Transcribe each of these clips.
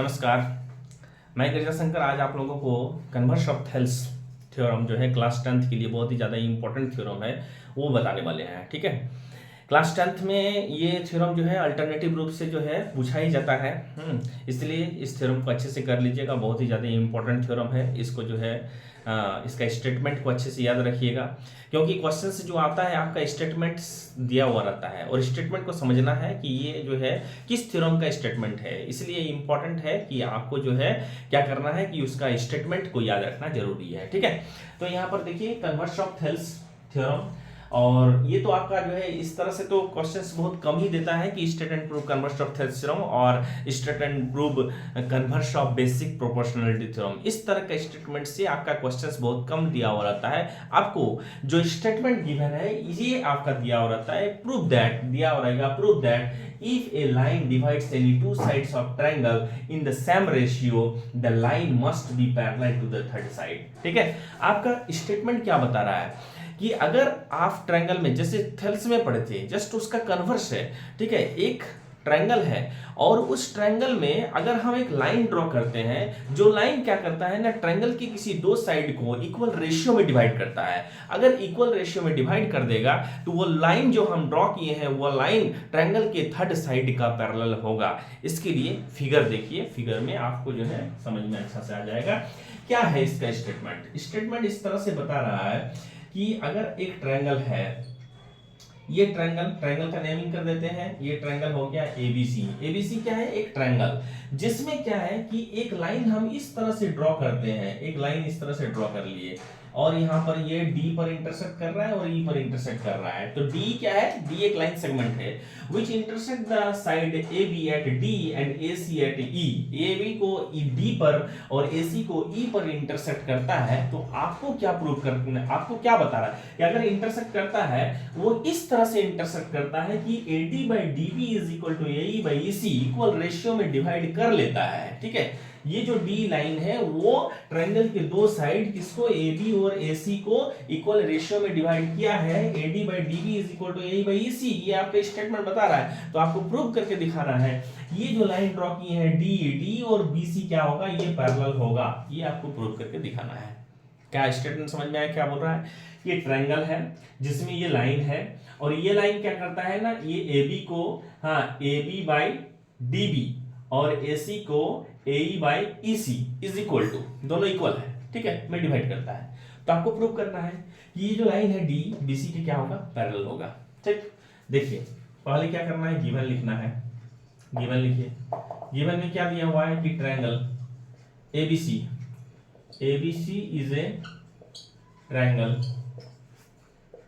नमस्कार, मैं गिरिजा शंकर। आज आप लोगों को कन्वर्स ऑफ थेल्स थ्योरम जो है क्लास 10th के लिए बहुत ही ज़्यादा इंपॉर्टेंट थ्योरम है वो बताने वाले हैं। ठीक है, क्लास 10th में ये थ्योरम जो है अल्टरनेटिव रूप से जो है पूछा ही जाता है। इसलिए इस थ्योरम को अच्छे से कर लीजिएगा, बहुत ही ज़्यादा इंपॉर्टेंट थ्योरम है। इसको जो है इसका स्टेटमेंट को अच्छे से याद रखिएगा, क्योंकि क्वेश्चन से जो आता है आपका स्टेटमेंट दिया हुआ रहता है और स्टेटमेंट को समझना है कि ये जो है किस थ्योरम का स्टेटमेंट है। इसलिए इंपॉर्टेंट है कि आपको जो है क्या करना है कि उसका स्टेटमेंट को याद रखना जरूरी है। ठीक है, तो यहाँ पर देखिए कन्वर्स ऑफ थेल्स थ्योरम, और ये तो आपका जो है इस तरह से तो क्वेश्चंस बहुत कम ही देता है कि state and prove converse of Thales theorem और state and prove converse of basic proportionality theorem. इस तरह का स्टेटमेंट से आपका क्वेश्चंस बहुत कम दिया हुआ रहता है। आपको जो स्टेटमेंट गिवन है ये आपका दिया हुआ रहता है, प्रूव दैट दिया हुआ रहेगा, prove that if a line divides any two sides of triangle in the same ratio the line must be parallel to the third side। ठीक है, आपका स्टेटमेंट क्या बता रहा है कि अगर आप ट्रायंगल में जैसे थेल्स में पढ़े थे, जस्ट उसका कन्वर्स है। ठीक है, एक ट्रायंगल है और उस ट्रायंगल में अगर हम एक लाइन ड्रॉ करते हैं, जो लाइन क्या करता है ना, ट्रायंगल की किसी दो साइड को इक्वल रेशियो में डिवाइड करता है। अगर इक्वल रेशियो में डिवाइड कर देगा तो वो लाइन जो हम ड्रॉ किए हैं वो लाइन ट्रायंगल के थर्ड साइड का पैरेलल होगा। इसके लिए फिगर देखिए, फिगर में आपको जो है समझ में अच्छा से आ जाएगा क्या है इसका स्टेटमेंट। स्टेटमेंट इस तरह से बता रहा है कि अगर एक ट्रायंगल है, ये ट्रायंगल का नेमिंग कर देते हैं। ये ट्रायंगल हो गया एबीसी। एबीसी क्या है? एक ट्रायंगल जिसमें क्या है कि एक लाइन हम इस तरह से ड्रॉ करते हैं, एक लाइन इस तरह से ड्रॉ कर लिए और यहाँ पर ये डी पर इंटरसेक्ट कर रहा है और ई पर इंटरसेक्ट कर रहा है। तो डी क्या है? डी एक लाइन सेगमेंट है which intersect the side AB at D and AC at E। AB को D पर और AC को E पर इंटरसेक्ट करता है। तो आपको क्या प्रूव करना है, आपको क्या बता रहा है कि अगर इंटरसेक्ट करता है वो इस तरह से इंटरसेक्ट करता है कि AD by DB is equal to AE by EC equal ratio में डिवाइड कर लेता है। ठीक है, ये जो डी लाइन है वो ट्रायंगल के दो साइड किसको, AB और AC को इक्वल रेशियो में डिवाइड किया है। AD by DB is equal to AE by EC, ये आपका स्टेटमेंट बता रहा है। तो आपको प्रूव करके दिखाना है ये जो लाइन ड्रॉ की है डी और BC क्या होगा, ये पैरेलल होगा। ये आपको प्रूव करके दिखाना है। क्या स्टेटमेंट समझ में आया क्या बोल रहा है? ये ट्रायंगल है जिसमें ये लाइन है और ये लाइन क्या करता है ना, ये AB को AB by DB और AC को AE by EC is equal to, दोनों इक्वल है। ठीक है, में डिवाइड करता है। तो आपको प्रूव करना है कि ये जो लाइन है डी BC के क्या होगा, पैरेलल होगा। ठीक, देखिए पहले क्या करना है, गिवन लिखना है। गिवन लिखिए, गिवन में क्या दिया हुआ है कि triangle ABC is a triangle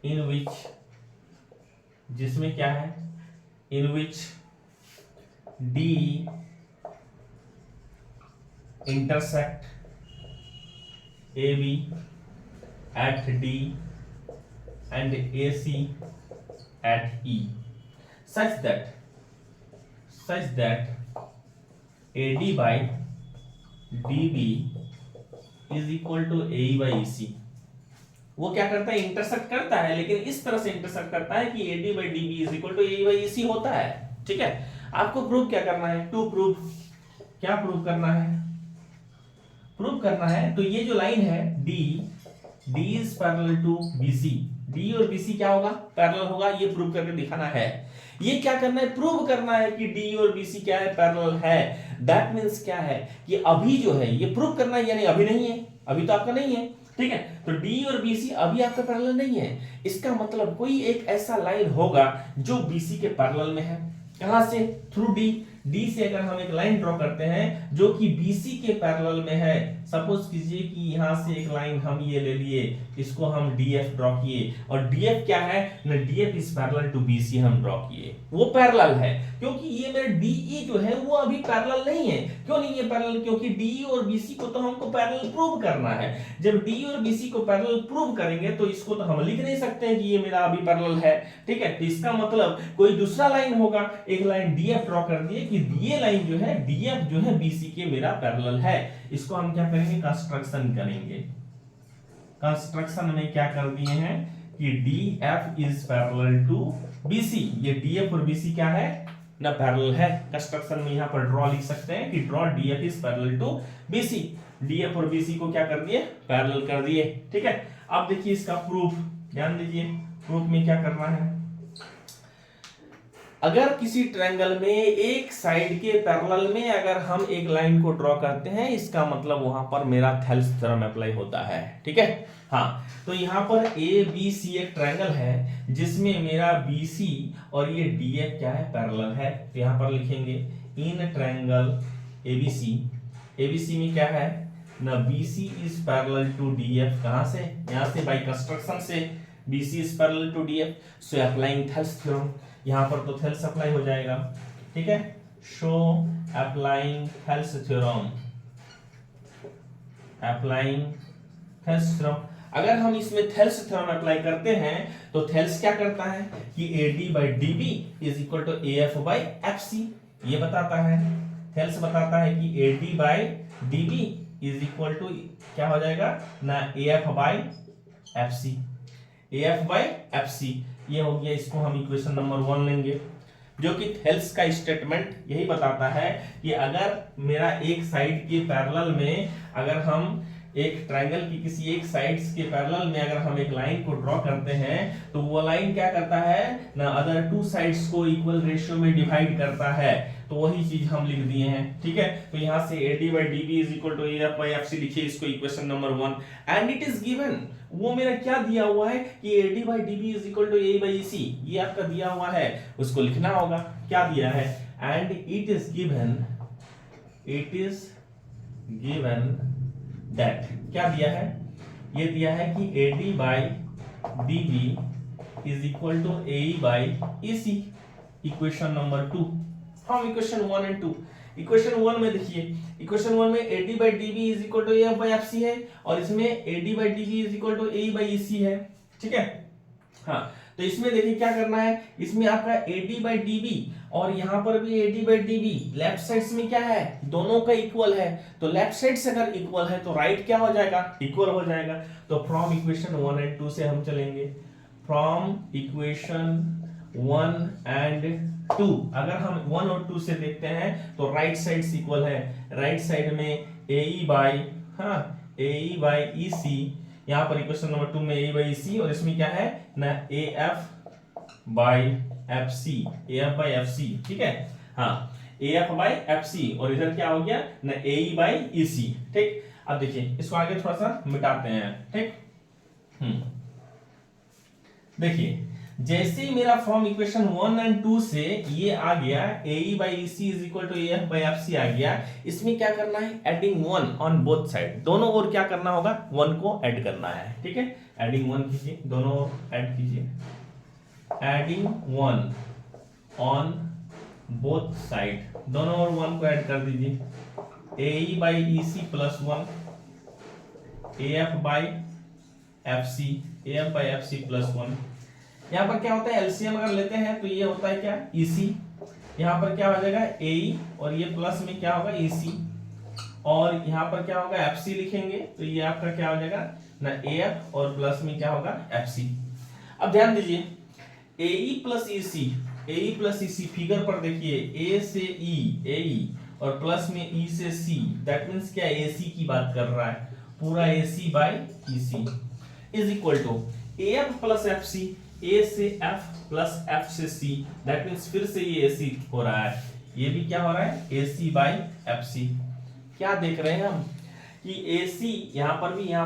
in which, जिसमें क्या है, in which D intersect AB at D and AC at E such that AD by DB is equal to AE by EC। वो क्या करता है, इंटरसेक्ट करता है, लेकिन इस तरह से इंटरसेक्ट करता है कि AD by DB is equal to AE by EC होता है। ठीक है, आपको प्रूव क्या करना है, टू प्रूव, क्या प्रूव करना है, प्रूव करना है। तो ये जो लाइन है D is parallel to BC, D और BC क्या होगा, पैरेलल होगा। ये प्रूव करके दिखाना है। ये क्या करना है, प्रूव करना है कि D और BC क्या है, पैरेलल है। दैट मींस क्या है कि अभी जो है ये प्रूव करना है, यानी अभी नहीं है, अभी तो आपका नहीं है। ठीक है, तो D और BC अभी आपका पैरेलल नहीं है। इसका मतलब कोई एक ऐसा लाइन होगा जो BC के पैरेलल में है। कहां से, थ्रू D से अगर हम एक लाइन ड्रॉ करते हैं जो कि BC के पैरेलल में है, सपोज कीजिए कि यहां से एक लाइन हम ये ले लिए, इसको हम DF ड्रॉ किए और DF क्या है ना, DF is parallel to BC हम ड्रॉ किए, वो पैरेलल है। क्योंकि ये मेरा DE जो है वो अभी पैरेलल नहीं है। क्यों नहीं है पैरेलल, क्योंकि DE और BC को तो हमको पैरेलल प्रूव करना है। जब DE और BC को पैरेलल प्रूव करेंगे तो इसको तो हम लिख नहीं सकते हैं कि ये मेरा अभी पैरेलल है। ठीक है, तो इसका मतलब कोई दूसरा लाइन होगा, एक लाइन DF ड्रॉ कर दिए कि ये लाइन जो है DF जो है BC के मेरा पैरेलल है। इसको हम क्या करेंगे, कंस्ट्रक्शन करेंगे। कंस्ट्रक्शन में क्या कर दिए हैं कि DF is parallel to BC। ये DF और BC क्या है, ना पैरेलल है। कंस्ट्रक्शन में यहाँ पर ड्रॉ लिख सकते हैं कि draw DF is parallel to BC. DF और बीसी को क्या कर दिए, पैरेलल कर दिए। ठीक है, अब देखिए इसका प्रूफ, ध्यान दीजिए प्रूफ में क्या करना है। अगर किसी ट्रायंगल में एक साइड के पैरेलल में अगर हम एक लाइन को ड्रॉ करते हैं, इसका मतलब वहां पर मेरा थेल्स थ्योरम अप्लाई होता है। ठीक है, हाँ, तो यहाँ पर ए बी सी एक ट्रायंगल है जिसमें मेरा बी सी और ये डी एफ क्या है, पैरेलल है। तो यहाँ पर लिखेंगे इन ट्रायंगल एबीसी में क्या है ना, B C is parallel to D F. कहां से, यहाँ से बाई कंस्ट्रक्शन से B C is parallel to D F. So applying Thales theorem, यहाँ पर तो थेल्स अप्लाई हो जाएगा। ठीक है, so applying Thales theorem, applying Thales theorem. अगर हम इसमें थेल्स थ्योरम अप्लाई करते हैं तो थेल्स क्या करता है कि AD by DB is equal to AF by FC, ये बताता है। थेल्स बताता है कि AD by DB is equal to क्या हो जाएगा ना, AF by FC, AF by FC। ये हो गया, इसको हम इक्वेशन नंबर 1 लेंगे, जो कि थेल्स का स्टेटमेंट यही बताता है कि अगर मेरा एक साइड के पैरेलल में, अगर हम एक ट्रायंगल की किसी एक साइड्स के पैरेलल में अगर हम एक लाइन को ड्रॉ करते हैं तो वो लाइन क्या करता है ना, अदर टू साइड्स को इक्वल रेशियो में डिवाइड करता है। तो वही चीज हम लिख दिए हैं। ठीक है, तो यहाँ से AD by DB is equal to AF by FC लिखिए इसको equation number 1। And it is given, वो मेरा क्या दिया हुआ है कि AD by DB is equal to A by EC, ये आपका दिया हुआ है, उसको लिखना होगा। क्या दिया है, and it is given that, क्या दिया है, ये दिया है कि AD by DB is equal to AE by EC, equation number 2 from equation 1 and 2। Equation 1 में देखिए, इक्वेशन 1 में AD by DB is equal to AF by FC है और इसमें AD by DB is equal to AE by EC है। ठीक है, हाँ, तो इसमें देखिए क्या करना है, इसमें आपका AD by DB और यहाँ पर भी AD by DB left sides में क्या है, दोनों का इक्वल है। तो लेफ्ट साइड से अगर इक्वल है तो राइट क्या हो जाएगा, इक्वल हो जाएगा। तो फ्रॉम इक्वेशन 1 एंड 2 से हम चलेंगे। फ्रॉम इक्वेशन 1 एंड 2 अगर हम 1 और 2 से देखते हैं तो राइट साइड इक्वल है। राइट साइड में AE by EC, यहाँ पर इक्वेशन नंबर 2 में AE by EC और इसमें क्या है ना, AF by FC। ठीक है, हाँ, AF by FC और इधर क्या हो गया ना, AE by EC। ठीक, अब देखिए इसको आगे थोड़ा सा मिटाते हैं। ठीक, देखिए जैसे ही मेरा फ्रॉम इक्वेशन 1 एंड 2 से ये आ गया AE by EC is equal to AF by FC आ गया, इसमें क्या करना है, एडिंग 1 ऑन बोथ साइड, दोनों ओर क्या करना होगा, 1 को ऐड करना है। ठीक है, एडिंग 1 कीजिए, दोनों ओर ऐड कीजिए, एडिंग 1 ऑन बोथ साइड, दोनों ओर 1 को ऐड कर दीजिए। AE by EC plus 1, AF by FC plus 1। यहाँ पर क्या होता है, एलसीएम अगर लेते हैं तो ये होता है क्या, EC, यहाँ पर क्या हो जाएगा AE और ये प्लस में क्या होगा EC और यहाँ पर क्या होगा FC लिखेंगे तो ये आपका क्या हो जाएगा ना, AF और प्लस में क्या होगा FC। अब ध्यान दीजिए AE प्लस EC फिगर पर देखिए, A से E AE और प्लस में E से C, दैट मीन्स क्या, AC की बात कर रहा है, पूरा AC by EC is equal to AF plus FC, A से F प्लस F से C, दैट मीन्स फिर से ये AC हो रहा है, ये भी क्या हो रहा है AC by FC। क्या देख रहे हैं हम कि AC यहाँ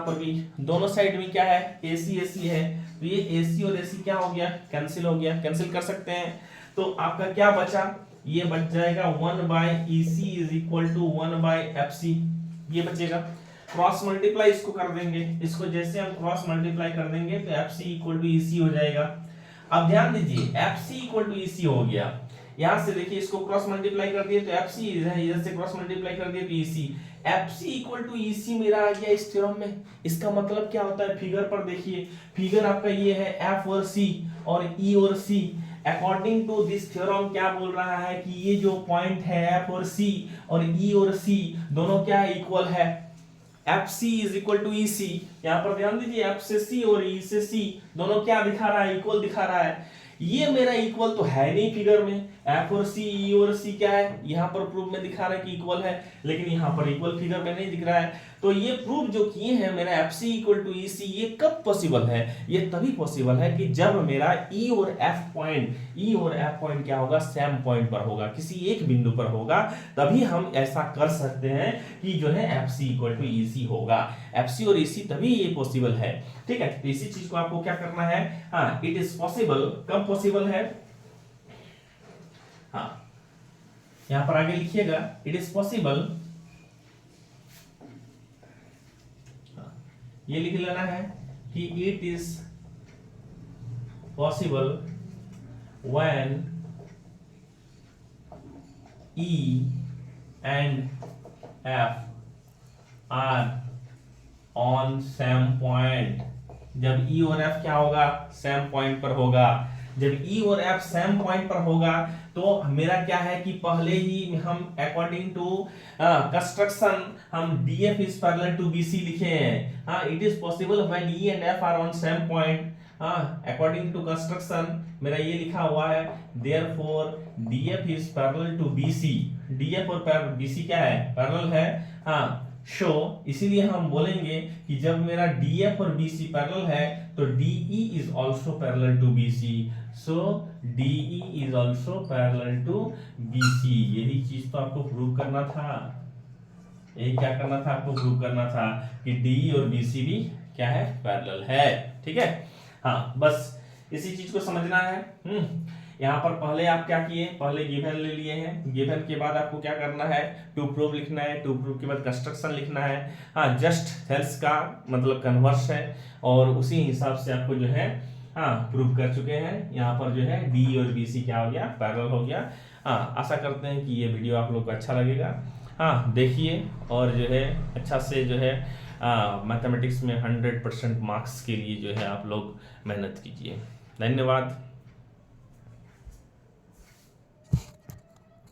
पर भी दोनों साइड में क्या है, AC है, तो ये AC और AC क्या हो गया, कैंसिल हो गया, कैंसिल कर सकते हैं। तो आपका क्या बचा, ये बच जाएगा 1 by EC is equal to 1 by FC, ये बचेगा। क्रॉस मल्टीप्लाई इसको कर देंगे, इसको जैसे हम क्रॉस मल्टीप्लाई कर देंगे तो FC इक्वल टू EC हो जाएगा। अब ध्यान दीजिए FC इक्वल टू EC हो गया, यहां से देखिए इसको क्रॉस मल्टीप्लाई कर दिए तो FC है, इधर से क्रॉस मल्टीप्लाई कर दिए तो EC, FC equal to EC मेरा आ गया इस थ्योरम में। इसका मतलब क्या होता है, फिगर पर देखिए, फिगर आपका ये है F और C और E और C। According to this theorem क्या बोल रहा है कि ये जो पॉइंट है F और C और E और C दोनों क्या इक्वल है, FC is equal to EC। यहाँ पर ध्यान दीजिए F से C और E से C दोनों क्या दिखा रहा है, इक्वल दिखा रहा है। ये मेरा इक्वल तो है नहीं फिगर में, एफ और सी, ई और सी क्या है, यहाँ पर प्रूफ में दिखा रहा है कि इक्वल है, लेकिन यहाँ पर इक्वल फिगर में नहीं दिख रहा है। तो ये प्रूफ जो किए हैं मेरा F C equal to E सी, ये कब पॉसिबल है, ये तभी पॉसिबल है कि जब मेरा ई और एफ पॉइंट क्या होगा, सेम पॉइंट पर होगा, किसी एक बिंदु पर होगा, तभी हम ऐसा कर सकते हैं कि जो है F C equal to E C होगा। एफ सी और ई सी तभी ये पॉसिबल है, ठीक है। तो इसी चीज को आपको क्या करना है, हाँ, इट इज पॉसिबल, कब पॉसिबल है, हाँ, यहां पर आगे लिखिएगा, इट इज पॉसिबल, ये लिख लेना है कि it is possible when E and F are on same point. जब ई और एफ क्या होगा, सेम पॉइंट पर होगा। जब ई और एफ सेम पॉइंट पर होगा तो मेरा क्या है कि पहले ही हम अकॉर्डिंग टू कंस्ट्रक्शन हम DF is parallel to BC लिखे हैं। हाँ, it is possible when E and F are on same point, according to construction मेरा ये लिखा हुआ है, therefore DF is parallel to BC. DF और बीसी क्या है, पैरेलल है, हाँ। शो इसीलिए हम बोलेंगे कि जब मेरा डीएफ और बीसी पैरेलल है तो DE is also parallel to BC, so DE is also parallel to BC. यही चीज तो आपको प्रूव करना था, यही क्या करना था, आपको प्रूव करना था कि डीई और बीसी भी क्या है, पैरेलल है, ठीक है। हाँ, बस इसी चीज को समझना है। यहाँ पर पहले आप क्या किए, पहले गिवन ले लिए हैं, गिवन के बाद आपको क्या करना है, टू प्रूव लिखना है, टू प्रूव के बाद कंस्ट्रक्शन लिखना है। हाँ, जस्ट हेल्स का मतलब कन्वर्स है, और उसी हिसाब से आपको जो है हाँ प्रूव कर चुके हैं। यहाँ पर जो है डी और बी सी क्या हो गया, पैरेलल हो गया। हाँ, आशा करते हैं कि ये वीडियो आप लोग को अच्छा लगेगा। हाँ, देखिए और जो है अच्छा से जो है मैथमेटिक्स में 100% मार्क्स के लिए जो है आप लोग मेहनत कीजिए। धन्यवाद।